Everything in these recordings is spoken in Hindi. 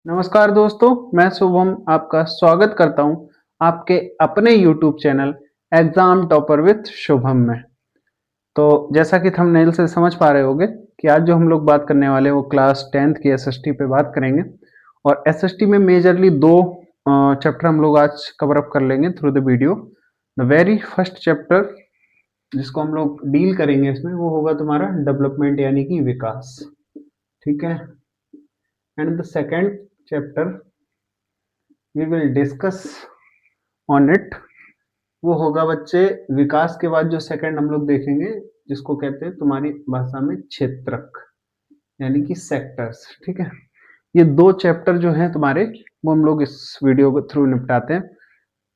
नमस्कार दोस्तों, मैं शुभम आपका स्वागत करता हूं आपके अपने YouTube channel exam topper with Shubham में। तो जैसा कि थंबनेल से समझ पा रहे होंगे कि आज जो हम लोग बात करने वाले हैं वो क्लास 10th की एसएसटी पे बात करेंगे। और एसएसटी में मेजरली दो चैप्टर हम लोग आज कवर अप कर लेंगे through the video. The very first chapter जिसको हम लोग डील करेंगे इसमें वो होगा तुम्हारा डेवलपमेंट यानी कि विकास। ठीक है। And the second chapter we will discuss on it, वो होगा बच्चे विकास के बाद जो सेकंड हम लोग देखेंगे जिसको कहते हैं तुम्हारी भाषा में क्षेत्रक यानी कि सेक्टर्स। ठीक है। ये दो चैप्टर जो हैं तुम्हारे वो हम लोग इस वीडियो के थ्रू निपटाते हैं।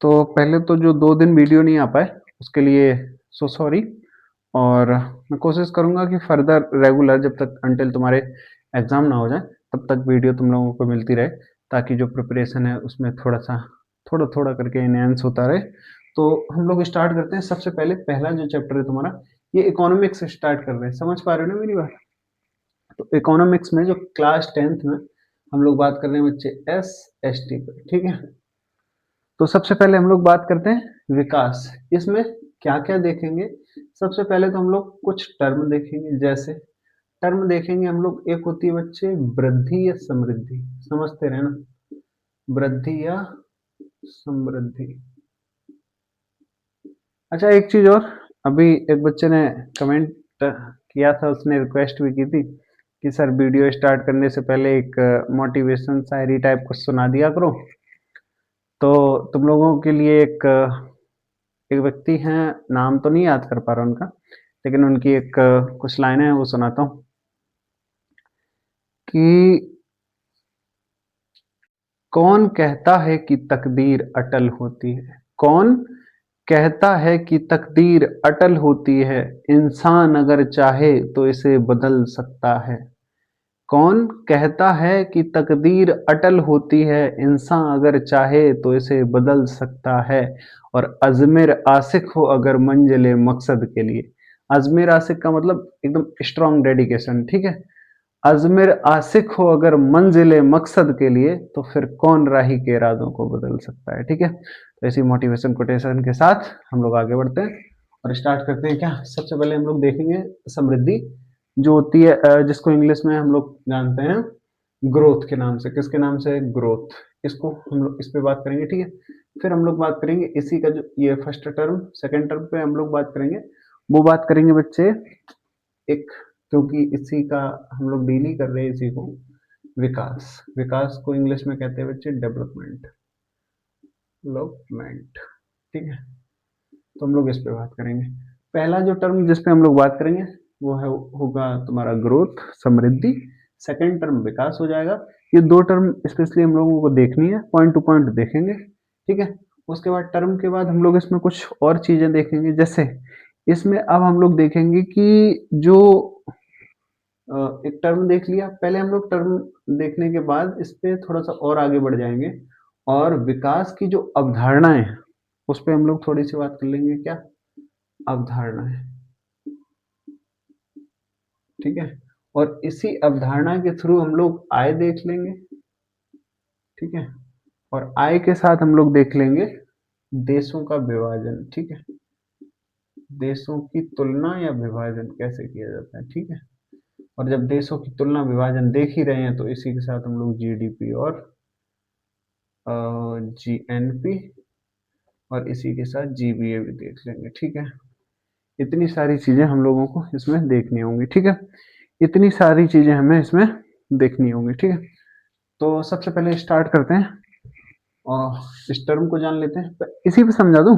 तो पहले तो जो 2 दिन वीडियो नहीं आ पाए उसके लिए सो सॉरी। और मैं कोशिश करूंगा कि फर्दर रेगुलर जब तक अंटिल तुम्हारे एग्जाम ना हो जाए तब तक वीडियो तुम लोगों को मिलती रहे, ताकि जो प्रिपरेशन है उसमें थोड़ा थोड़ा करके इनहेंस होता रहे। तो हम लोग स्टार्ट करते हैं। सबसे पहले पहला जो चैप्टर है तुम्हारा ये इकोनॉमिक्स से स्टार्ट कर रहे हैं। समझ पा रहे हो ना मेरी बात? तो इकोनॉमिक्स में जो क्लास 10th में हम लोग बात कर रहे हैं बच्चे एस एस टी पे। ठीक है। तो सबसे पहले हम लोग बात करते हैं विकास। इसमें क्या क्या देखेंगे? सबसे पहले तो हम लोग कुछ टर्म देखेंगे। जैसे टर्म देखेंगे हम लोग, एक होती है बच्चे वृद्धि या समृद्धि। समझते रहे ना, वृद्धि या समृद्धि। अच्छा एक चीज और, अभी एक बच्चे ने कमेंट किया था, उसने रिक्वेस्ट भी की थी कि सर वीडियो स्टार्ट करने से पहले एक मोटिवेशन शायरी टाइप कुछ सुना दिया करो। तो तुम लोगों के लिए एक व्यक्ति हैं, नाम तो नहीं याद कर पा रहा उनका, लेकिन उनकी एक कुछ लाइनें हैं वो सुनाता हूँ कि कौन कहता है कि तकदीर अटल होती है। कौन कहता है कि तकदीर अटल होती है, इंसान अगर चाहे तो इसे बदल सकता है। कौन कहता है कि तकदीर अटल होती है, इंसान अगर चाहे तो इसे बदल सकता है। और अजमेर आशिक हो अगर मंजिले मकसद के लिए। अजमेर आशिक का मतलब एकदम स्ट्रांग डेडिकेशन। ठीक है। अजमेर आशिक हो अगर मंजिले मकसद के लिए, तो फिर कौन राही के इरादों को बदल सकता है। ठीक है। तो ऐसी मोटिवेशन कोटेशन के साथ हम लोग आगे बढ़ते हैं और स्टार्ट करते हैं। क्या सबसे पहले हम लोग देखेंगे समृद्धि, जो होती है जिसको इंग्लिश में हम लोग जानते हैं ग्रोथ के नाम से। किसके नाम से? ग्रोथ। इसको हम लोग इस पे बात करेंगे। ठीक है। फिर हम लोग बात करेंगे इसी का जो ये फर्स्ट टर्म सेकंड टर्म पे हम लोग बात करेंगे, वो बात करेंगे बच्चे एक, क्योंकि इसी का हम लोग डील ही कर रहे हैं इसी को, विकास। विकास को इंग्लिश में कहते हैं बच्चे डेवलपमेंट। डेवलपमेंट। ठीक है। तो हम लोग इस पे बात करेंगे। पहला जो टर्म जिस पे हम लोग बात करेंगे वो है होगा तुम्हारा ग्रोथ, समृद्धि। सेकंड टर्म विकास हो जाएगा। ये दो टर्म स्पेशली हम लोगों को देखनी है, पॉइंट टू पॉइंट देखेंगे। ठीक है। उसके बाद टर्म के बाद हम लोग इसमें कुछ और चीजें देखेंगे। जैसे इसमें अब हम लोग देखेंगे कि जो एक टर्म देख लिया, पहले हम लोग टर्म देखने के बाद इस पे थोड़ा सा और आगे बढ़ जाएंगे और विकास की जो अवधारणाएं हैं उस पे हम लोग थोड़ी सी बात कर लेंगे। क्या अवधारणाएं? ठीक है। और इसी अवधारणा के थ्रू हम लोग आय देख लेंगे। ठीक है। और आय के साथ हम लोग देख लेंगे देशों का विभाजन। ठीक है। देशों की तुलना या विभाजन कैसे किया जाता है। ठीक है। और जब देशों की तुलना विभाजन देख ही रहे हैं तो इसी के साथ हम लोग जीडीपी और जीएनपी और इसी के साथ जीबीए भी देख लेंगे। ठीक है। इतनी सारी चीजें हम लोगों को इसमें देखनी होंगी। ठीक है। इतनी सारी चीजें हमें इसमें देखनी होंगी। ठीक है। तो सबसे पहले स्टार्ट करते हैं और इस टर्म को जान लेते हैं। इसी पे समझा दूं,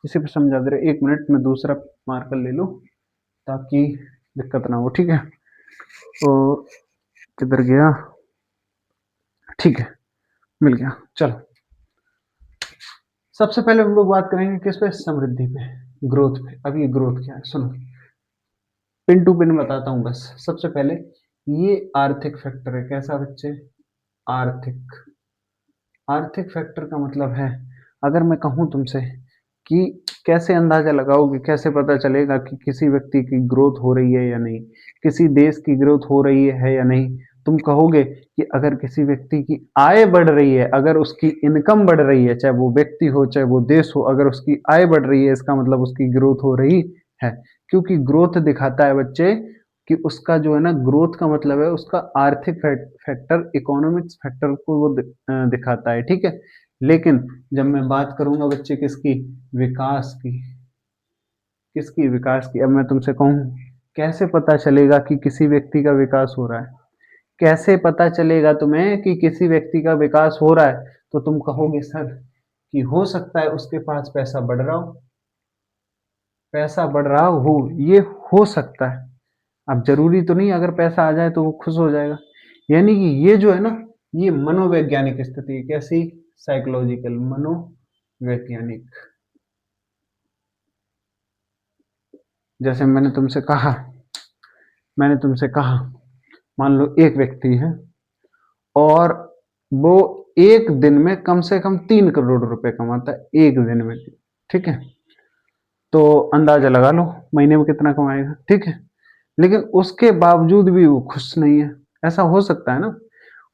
इसी पे समझा दे रहे। 1 मिनट में दूसरा मार्कर ले लो ताकि दिक्कत ना हो। ठीक है। तो किधर गया? ठीक है, मिल गया। चलो सबसे पहले हम लोग बात करेंगे किस पे? समृद्धि पे, ग्रोथ पे। अब ये ग्रोथ क्या है सुनो, पिन टू पिन बताता हूँ बस। सबसे पहले ये आर्थिक फैक्टर है। कैसा बच्चे? आर्थिक। आर्थिक फैक्टर का मतलब है, अगर मैं कहूँ तुमसे कि कैसे अंदाजा लगाओगे, कैसे पता चलेगा कि किसी व्यक्ति की ग्रोथ हो रही है या नहीं, किसी देश की ग्रोथ हो रही है या नहीं, तुम कहोगे कि अगर किसी व्यक्ति की आय बढ़ रही है, अगर उसकी इनकम बढ़ रही है, चाहे वो व्यक्ति हो चाहे वो देश हो, अगर उसकी आय बढ़ रही है इसका मतलब उसकी ग्रोथ हो रही है। क्योंकि ग्रोथ दिखाता है बच्चे कि उसका जो है ना, ग्रोथ का मतलब है उसका आर्थिक फैक्टर, इकोनॉमिक्स फैक्टर को वो दिखाता है, ठीक है। लेकिन जब मैं बात करूंगा बच्चे किसकी, विकास की, किसकी, विकास की। अब मैं तुमसे कहूँ कैसे पता चलेगा कि किसी व्यक्ति का विकास हो रहा है, कैसे पता चलेगा तुम्हें कि किसी व्यक्ति का विकास हो रहा है, तो तुम कहोगे सर कि हो सकता है उसके पास पैसा बढ़ रहा हो, पैसा बढ़ रहा हो, ये हो सकता है। अब जरूरी तो नहीं अगर पैसा आ जाए तो वो खुश हो जाएगा। यानी कि ये जो है ना, ये मनोवैज्ञानिक स्थिति है। कैसी, साइकोलॉजिकल, मनोवैज्ञानिक। जैसे मैंने तुमसे कहा मान लो एक व्यक्ति है और वो एक दिन में कम से कम 3 करोड़ रुपए कमाता है, एक दिन में, ठीक है। तो अंदाजा लगा लो महीने में कितना कमाएगा, ठीक है। लेकिन उसके बावजूद भी वो खुश नहीं है। ऐसा हो सकता है ना।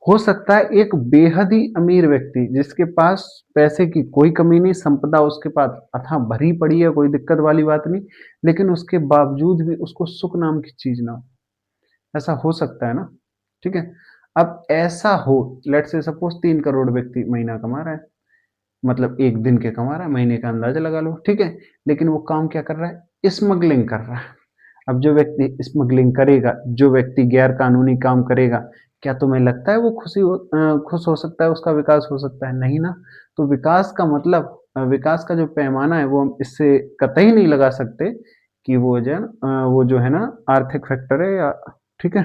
हो सकता है एक बेहद ही अमीर व्यक्ति जिसके पास पैसे की कोई कमी नहीं, संपदा उसके पास अथाह भरी पड़ी है, कोई दिक्कत वाली बात नहीं, लेकिन उसके बावजूद भी उसको सुख नाम की चीज ना हो। ऐसा हो सकता है ना, ठीक है। अब ऐसा हो, लेट से सपोज 3 करोड़ व्यक्ति महीना कमा रहा है, मतलब एक दिन के कमा रहा है, महीने का अंदाजा लगा लो, ठीक है। लेकिन वो काम क्या कर रहा है, स्मगलिंग कर रहा है। अब जो व्यक्ति स्मगलिंग करेगा, जो व्यक्ति गैर कानूनी काम करेगा, क्या तुम्हें लगता है वो खुश हो सकता है, उसका विकास हो सकता है? नहीं ना। तो विकास का मतलब, विकास का जो पैमाना है वो हम इससे कतई नहीं लगा सकते कि वो जो है ना आर्थिक फैक्टर है या, ठीक है।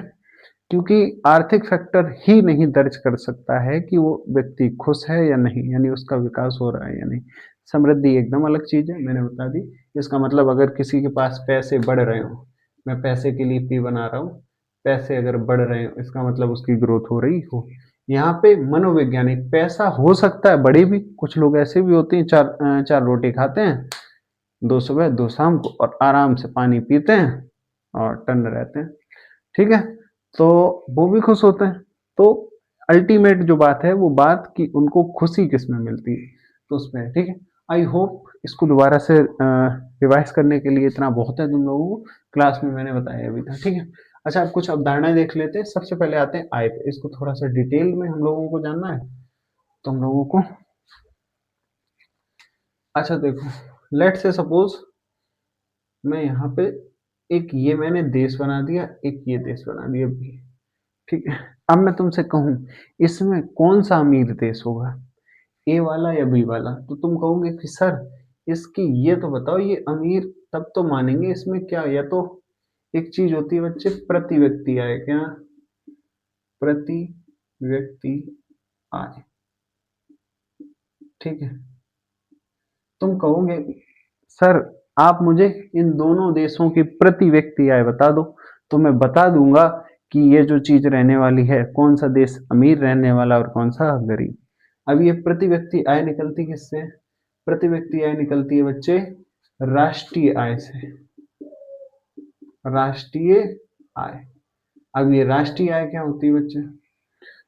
क्योंकि आर्थिक फैक्टर ही नहीं दर्ज कर सकता है कि वो व्यक्ति खुश है या नहीं, यानी उसका विकास हो रहा है या नहीं। समृद्धि एकदम अलग चीज है, मैंने बता दी। इसका मतलब अगर किसी के पास पैसे बढ़ रहे हो, मैं पैसे के लिए पी बना रहा हूँ, पैसे अगर बढ़ रहे हो इसका मतलब उसकी ग्रोथ हो रही हो। यहाँ पे मनोवैज्ञानिक, पैसा हो सकता है बढ़े भी, कुछ लोग ऐसे भी होते हैं चार रोटी खाते हैं, दो सुबह दो शाम को, और आराम से पानी पीते हैं और टन रहते हैं, ठीक है। तो वो भी खुश होते हैं। तो अल्टीमेट जो बात है वो बात कि उनको खुशी किस में मिलती है, तो उसमें है, ठीक है। आई होप इसको दोबारा से रिवाइज करने के लिए इतना बहुत है तुम लोगों को, क्लास में मैंने बताया अभी था, ठीक है। अच्छा, अब कुछ अवधारणाएं देख लेते हैं। सबसे पहले आते हैं आय पे, इसको थोड़ा सा डिटेल में हम लोगों को जानना है तुम लोगों को। अच्छा देखो, लेट से सपोज मैं यहाँ पे एक ये मैंने देश बना दिया, एक ये देश बना दिया भी, ठीक है। अब मैं तुमसे कहूं इसमें कौन सा अमीर देश होगा, ए वाला या बी वाला, तो तुम कहोगे कि सर इसकी ये तो बताओ, ये अमीर तब तो मानेंगे, इसमें क्या, या तो एक चीज होती है बच्चे, प्रति व्यक्ति आय, क्या, प्रति व्यक्ति आय, ठीक है। तुम कहोगे सर आप मुझे इन दोनों देशों की प्रति व्यक्ति आय बता दो, तो मैं बता दूंगा कि ये जो चीज रहने वाली है, कौन सा देश अमीर रहने वाला और कौन सा गरीब। अब ये प्रति व्यक्ति आय निकलती किससे, प्रति व्यक्ति आय निकलती है बच्चे राष्ट्रीय आय से, राष्ट्रीय आय। अब ये राष्ट्रीय आय क्या होती है बच्चे,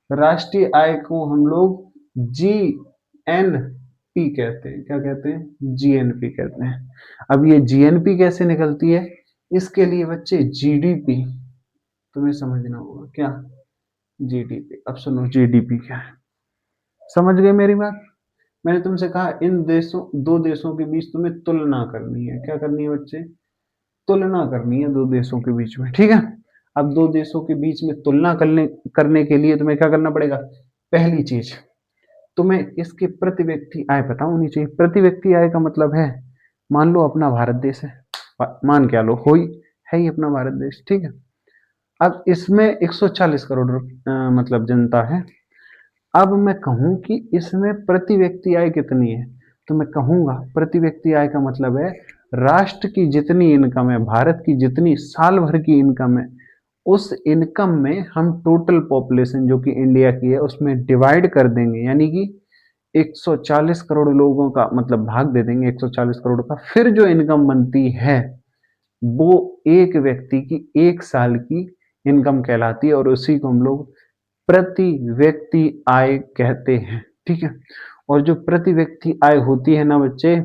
राष्ट्रीय आय को हम लोग जी एन पी कहते हैं, क्या कहते हैं, जीएनपी कहते हैं। अब ये जीएनपी कैसे निकलती है, इसके लिए बच्चे जीडीपी तुम्हें समझना होगा, क्या, जीडीपी। अब सुनो जीडीपी क्या है, समझ गए मेरी बात। मैंने तुमसे कहा इन देशों, दो देशों के बीच तुम्हें तुलना करनी है, क्या करनी है बच्चे, तुलना करनी है दो देशों के बीच में, ठीक है। अब दो देशों के बीच में तुलना करने करने के लिए तुम्हें क्या करना पड़ेगा, पहली चीज तुम्हें इसके प्रति व्यक्ति आय पता होनी चाहिए। प्रति व्यक्ति आय का मतलब है, मान लो अपना भारत देश है, मान क्या लो हो ही, है ही अपना भारत देश, ठीक है। अब इसमें 140 करोड़ मतलब जनता है। अब मैं कहूं कि इसमें प्रति व्यक्ति आय कितनी है, तो मैं कहूंगा प्रति व्यक्ति आय का मतलब है राष्ट्र की जितनी इनकम है, भारत की जितनी साल भर की इनकम है, उस इनकम में हम टोटल पॉपुलेशन जो कि इंडिया की है उसमें डिवाइड कर देंगे, यानी कि 140 करोड़ लोगों का मतलब भाग दे देंगे 140 करोड़ का, फिर जो इनकम बनती है वो एक व्यक्ति की एक साल की इनकम कहलाती है, और उसी को हम लोग प्रति व्यक्ति आय कहते हैं। ठीक है, और जो प्रति व्यक्ति आय होती है ना बच्चे,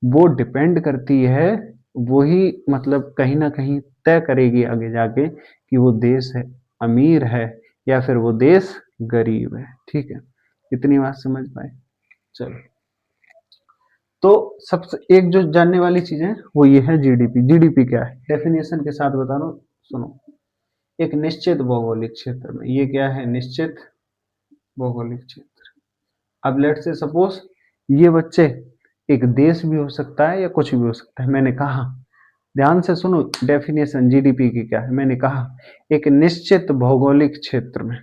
वो डिपेंड करती है, वही मतलब कहीं ना कहीं तय करेगी आगे जाके कि वो देश है अमीर है या फिर वो देश गरीब है। ठीक है, इतनी बात समझ पाए। चलो, तो सबसे एक जो जानने वाली चीज है वो ये है जीडीपी। जीडीपी क्या है, डेफिनेशन के साथ बता रहा हूँ, सुनो। एक निश्चित भौगोलिक क्षेत्र में, ये क्या है, निश्चित भौगोलिक क्षेत्र। अब लेट से सपोज ये बच्चे एक देश भी हो सकता है या कुछ भी हो सकता है। मैंने कहा, ध्यान से सुनो, डेफिनेशन जीडीपी की क्या है। मैंने कहा एक निश्चित भौगोलिक क्षेत्र में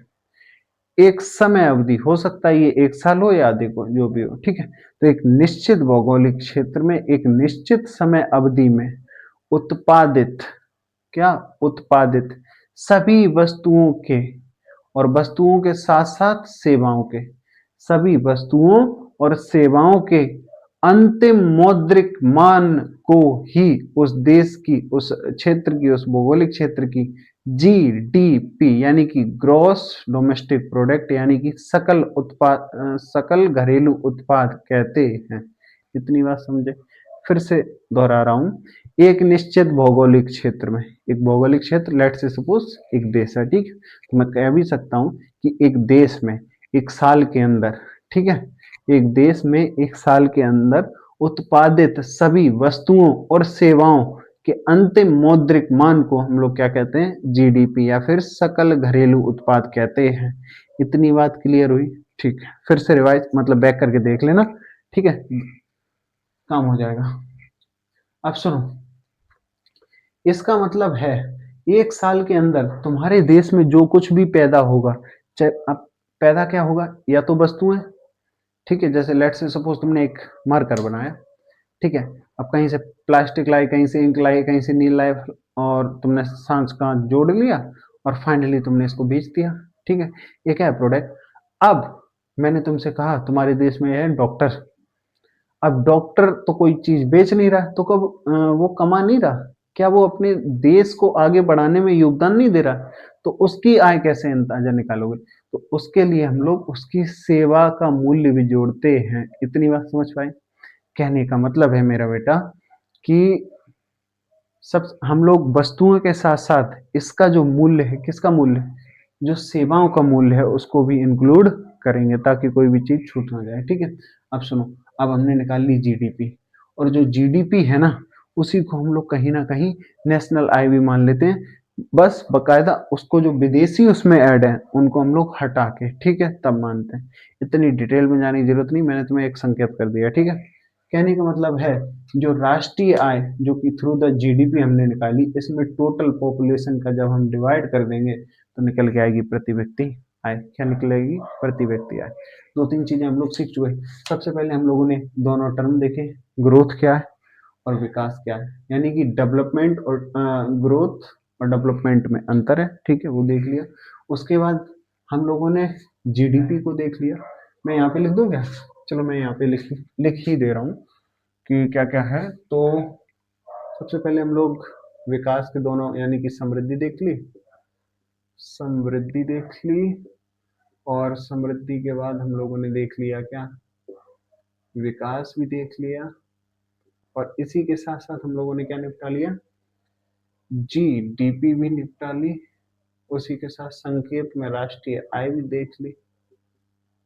एक समय अवधि, हो सकता है ये एक साल हो या अधिक हो, जो भी हो। ठीक है, तो एक निश्चित भौगोलिक क्षेत्र में एक निश्चित समय अवधि में उत्पादित, क्या उत्पादित सभी वस्तुओं के, और वस्तुओं के साथ साथ सेवाओं के, सभी वस्तुओं और सेवाओं के अंतिम मौद्रिक मान को ही उस देश की, उस क्षेत्र की, उस भौगोलिक क्षेत्र की जीडीपी यानी कि ग्रॉस डोमेस्टिक प्रोडक्ट यानी कि सकल उत्पाद, सकल घरेलू उत्पाद कहते हैं। इतनी बात समझे। फिर से दोहरा रहा हूं, एक निश्चित भौगोलिक क्षेत्र में, एक भौगोलिक क्षेत्र लेट से सपोज एक देश है। ठीक है, तो मैं कह भी सकता हूं कि एक देश में एक साल के अंदर, ठीक है, एक देश में एक साल के अंदर उत्पादित सभी वस्तुओं और सेवाओं के अंतिम मौद्रिक मान को हम लोग क्या कहते हैं, जीडीपी या फिर सकल घरेलू उत्पाद कहते हैं। इतनी बात क्लियर हुई। ठीक है, फिर से रिवाइज मतलब बैक करके देख लेना। ठीक है, काम हो जाएगा। अब सुनो, इसका मतलब है एक साल के अंदर तुम्हारे देश में जो कुछ भी पैदा होगा, चाहे अब पैदा क्या होगा, या तो वस्तुएं, ठीक है, जैसे लेट से सपोज तुमने एक मार्कर बनाया, ठीक है, अब कहीं से प्लास्टिक लाई, कहीं से इंक लाई, कहीं से नील लाई, और तुमने सांस का जोड़ लिया और फाइनली तुमने इसको बेच दिया। ठीक है, ये क्या है, प्रोडक्ट। अब मैंने तुमसे कहा तुम्हारे देश में है डॉक्टर। अब डॉक्टर तो कोई चीज बेच नहीं रहा, तो कब वो कमा नहीं रहा, क्या वो अपने देश को आगे बढ़ाने में योगदान नहीं दे रहा, तो उसकी आय कैसे अंदाजा निकालोगे। तो उसके लिए हम लोग उसकी सेवा का मूल्य भी जोड़ते हैं। इतनी बात समझ पाए। कहने का मतलब है मेरा बेटा कि सब हम लोग वस्तुओं के साथ साथ इसका जो मूल्य है, किसका मूल्य, जो सेवाओं का मूल्य है, उसको भी इंक्लूड करेंगे ताकि कोई भी चीज छूट ना जाए। ठीक है, अब सुनो, अब हमने निकाल ली जीडीपी, और जो जीडीपी है ना, उसी को हम लोग कहीं ना कहीं नेशनल आय भी मान लेते हैं। बस बकायदा उसको जो विदेशी उसमें ऐड है उनको हम लोग हटा के, ठीक है, तब मानते हैं। इतनी डिटेल में जाने की जरूरत नहीं, मैंने तुम्हें एक संकेत कर दिया। ठीक है, कहने का मतलब है जो राष्ट्रीय आय जो कि थ्रू द जीडीपी हमने निकाली, इसमें टोटल पॉपुलेशन का जब हम डिवाइड कर देंगे तो निकल के आएगी प्रति व्यक्ति आय। क्या निकलेगी, प्रति व्यक्ति आय। दो तीन चीजें हम लोग सीख चुके। सबसे पहले हम लोगों ने दोनों टर्म देखे, ग्रोथ क्या है और विकास क्या है, यानी कि डेवलपमेंट और ग्रोथ और डेवलपमेंट में अंतर है। ठीक है, वो देख लिया। उसके बाद हम लोगों ने जीडीपी को देख लिया। मैं यहाँ पे लिख दूं क्या, चलो मैं यहाँ पे लिख ही दे रहा हूँ कि क्या क्या है। तो सबसे पहले हम लोग विकास के दोनों यानी कि समृद्धि देख ली, समृद्धि देख ली, और समृद्धि के बाद हम लोगों ने देख लिया क्या, विकास भी देख लिया, और इसी के साथ साथ हम लोगों ने क्या निपटा लिया, जीडीपी भी निपटा ली। उसी के साथ संकेत में राष्ट्रीय आय भी देख ली।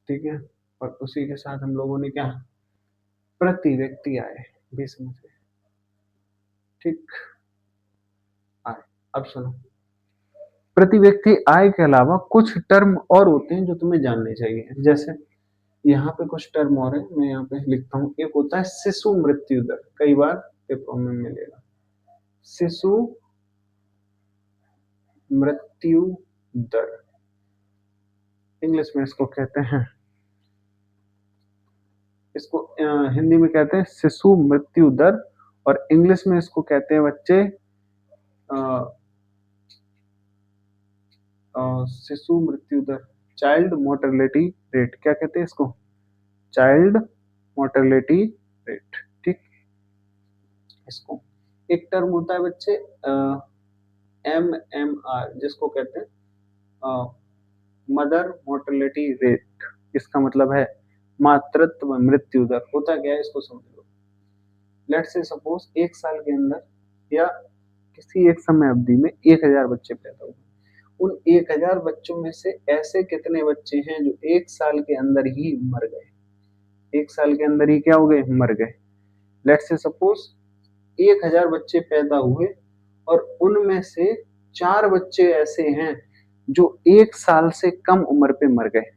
ठीक है, और उसी के साथ हम लोगों ने क्या, प्रति व्यक्ति आय भी समझे। ठीक, आय। अब सुनो, प्रति व्यक्ति आय के अलावा कुछ टर्म और होते हैं जो तुम्हें जानने चाहिए। जैसे यहाँ पे कुछ टर्म और है, मैं यहाँ पे लिखता हूँ। एक होता है शिशु मृत्यु दर, कई बार पेपर में मिलेगा, शिशु मृत्यु दर, इंग्लिश में इसको कहते हैं, इसको हिंदी में कहते हैं शिशु मृत्यु दर, और इंग्लिश में इसको कहते हैं बच्चे शिशु मृत्यु दर, चाइल्ड मोर्टेलिटी रेट। क्या कहते हैं इसको, चाइल्ड मोर्टेलिटी रेट। ठीक, इसको एक टर्म होता है बच्चे एम एम आर, जिसको कहते हैं मदर मोर्टेलिटी रेट, इसका मतलब है मातृत्व मृत्यु दर। होता क्या है इसको समझ लो। लेट्स से सपोज एक साल के अंदर या किसी एक समय अवधि में 1000 बच्चे पैदा हुए। उन 1000 बच्चों में से ऐसे कितने बच्चे हैं जो एक साल के अंदर ही मर गए, एक साल के अंदर ही क्या हो गए, मर गए। लेट्स से सपोज 1000 बच्चे पैदा हुए और उनमें से 4 बच्चे ऐसे हैं जो एक साल से कम उम्र पे मर गए,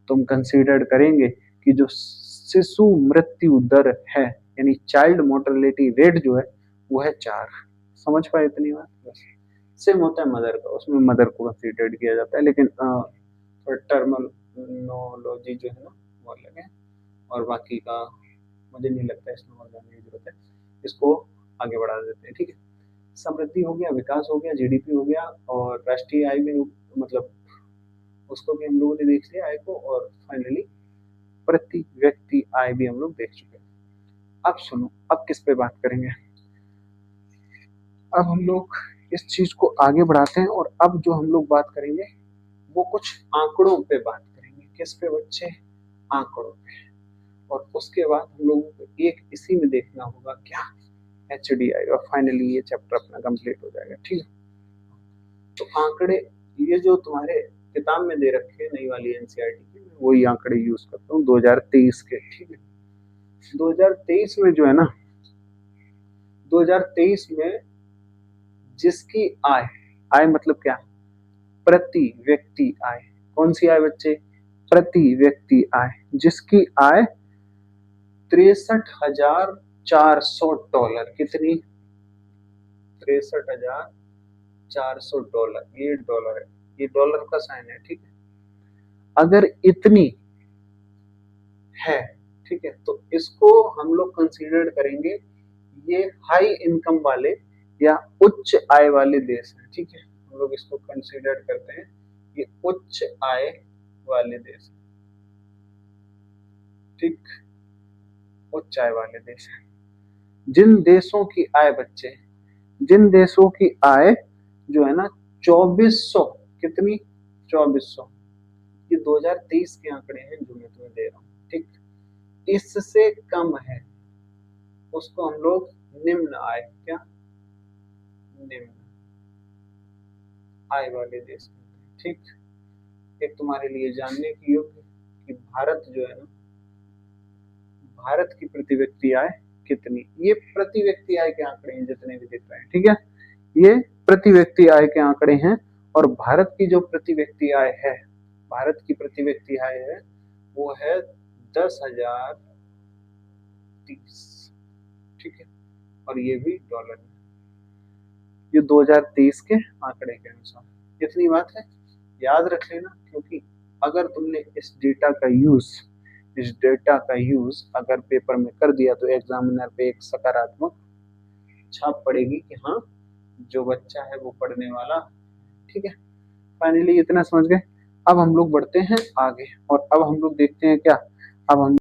तो हम कंसीडर करेंगे कि जो शिशु मृत्यु दर है यानी चाइल्ड मोर्टेलिटी रेट जो है वो है 4। समझ पाए इतनी बात? बस सेम होता है मदर का, उसमें मदर को कंसीडर किया जाता है, लेकिन टर्मिनोलॉजी जो है ना वो अलग है। और बाकी का मुझे नहीं लगता इसमें और जानने की जरूरत है, इसको आगे बढ़ा देते हैं। ठीक है, समृद्धि हो गया, विकास हो गया, जीडीपी हो गया, और राष्ट्रीय आय भी मतलब उसको भी हम लोगों ने देख लिया आय को, और फाइनली प्रति व्यक्ति आय भी हम लोग देख चुके हैं। अब सुनो, अब किस पे बात करेंगे। अब हम लोग इस चीज को आगे बढ़ाते हैं और अब जो हम लोग बात करेंगे वो कुछ आंकड़ों पे बात करेंगे। किस पे बच्चे? आंकड़ों पे। और उसके बाद हम लोगों को एक इसी में देखना होगा क्या, HDI, और फाइनली ये चैप्टर अपना कंप्लीट हो जाएगा। ठीक है, तो आंकड़े ये जो तुम्हारे किताब में दे रखे हैं नई वाली एनसीईआरटी की, वही आंकड़े यूज करता हूँ 2023 के। ठीक है, 2023 में जो है ना, 2023 में जिसकी आय, आय मतलब क्या, प्रति व्यक्ति आय। कौन सी आय बच्चे? प्रति व्यक्ति आय, जिसकी आय $63,400। कितनी? $63,400। ये डॉलर है, ये डॉलर का साइन है। ठीक है, अगर इतनी है, ठीक है, तो इसको हम लोग कंसीडर करेंगे ये हाई इनकम वाले या उच्च आय वाले देश हैं। ठीक है, हम लोग इसको कंसीडर करते हैं ये उच्च आय वाले देश। ठीक, उच्च आय वाले देश हैं। जिन देशों की आय बच्चे, जिन देशों की आय जो है ना 2400, कितनी? 2400। ये 2023 के आंकड़े हैं जो मैं तुम्हें दे रहा हूँ। ठीक, इससे कम है उसको हम लोग निम्न आय, क्या, निम्न आय वाले देश कहते हैं। ठीक, एक तुम्हारे लिए जानने की योग्य कि भारत जो है ना, भारत की प्रति व्यक्ति आय कितनी। ये प्रति व्यक्ति आय के आंकड़े हैं जितने भी दिख रहे हैं। ठीक है, ये प्रति व्यक्ति आय के आंकड़े हैं, और भारत की जो प्रति व्यक्ति आय है, भारत की प्रति व्यक्ति आय है वो है 10,030। ठीक है, और ये भी डॉलर में, ये 2023 के आंकड़े के अनुसार। इतनी बात है, याद रख लेना, क्योंकि अगर तुमने इस डेटा का यूज अगर पेपर में कर दिया तो एग्जामिनर पे एक सकारात्मक छाप पड़ेगी कि हाँ जो बच्चा है वो पढ़ने वाला। ठीक है, फाइनली इतना समझ गए। अब हम लोग बढ़ते हैं आगे, और अब हम लोग देखते हैं क्या, अब हम